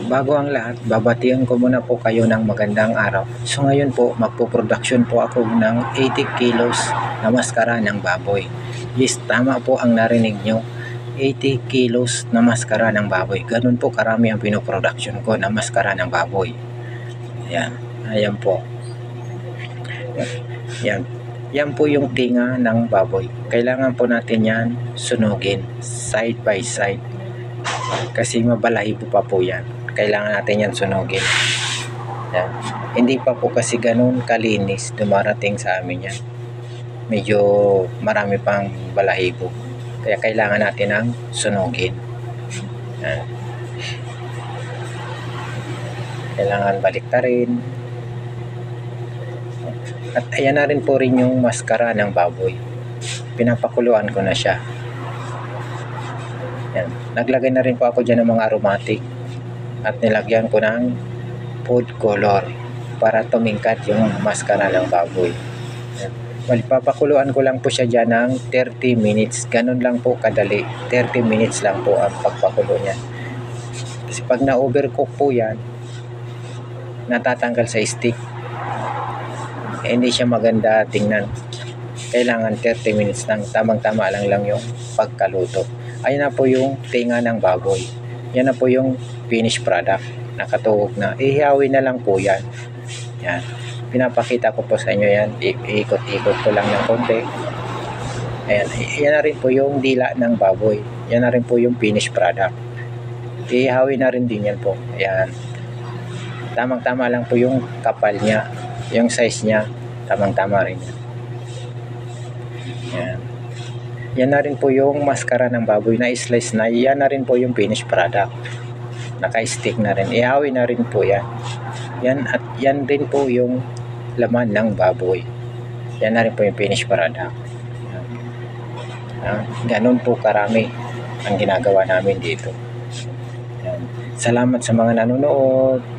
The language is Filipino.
Bago ang lahat, babatian ko muna po kayo ng magandang araw. So ngayon po, magpo-production po ako ng 80 kilos na maskara ng baboy. Yes, tama po ang narinig nyo. 80 kilos na maskara ng baboy. Ganun po karami ang pinoproduction ko na maskara ng baboy. Ayan, ayan po. Yan. Yan po yung tinga ng baboy. Kailangan po natin yan sunugin side by side. Kasi mabalahibo pa po yan. Kailangan natin yan sunugin. Yan. Hindi pa po kasi ganun kalinis dumarating sa amin yan. Medyo marami pang balahibo. Kaya kailangan natin ang sunugin. Yan. Kailangan baliktarin. At ayan na rin po rin yung maskara ng baboy. Pinapakuluan ko na siya. Yan. Naglagay na rin po ako dyan ng mga aromatic. At nilagyan ko ng food color para tumingkat yung maskara ng baboy. Yan. Papakuluan ko lang po siya dyan ng 30 minutes. Ganun lang po kadali. 30 minutes lang po ang pagpakulo niya. Kasi pag na-overcook po yan, natatanggal sa stick. Hindi siya maganda tingnan. Kailangan 30 minutes lang. Tamang-tama lang yung pagkaluto. Ayun na po yung tinga ng baboy. Yan na po yung finished product. Nakatuhog na. Ihawin na lang po yan. Yan. Pinapakita ko po sa inyo yan. Iikot-ikot ko lang ng konti. Ayan. Yan na rin po yung dila ng baboy. Yan na rin po yung finished product. Ihawin na rin din yan po. Ayan. Tamang-tama lang po yung kapal niya. Yung size niya, tamang-tama rin yan. Yan. Yan na rin po yung maskara ng baboy na slice na. Yan na rin po yung finished product. Naka-stick na rin. Ihawin na rin po yan. Yan at yan rin po yung laman ng baboy. Yan na rin po yung finished product. Ganun po karami ang ginagawa namin dito. Yan. Salamat sa mga nanonood.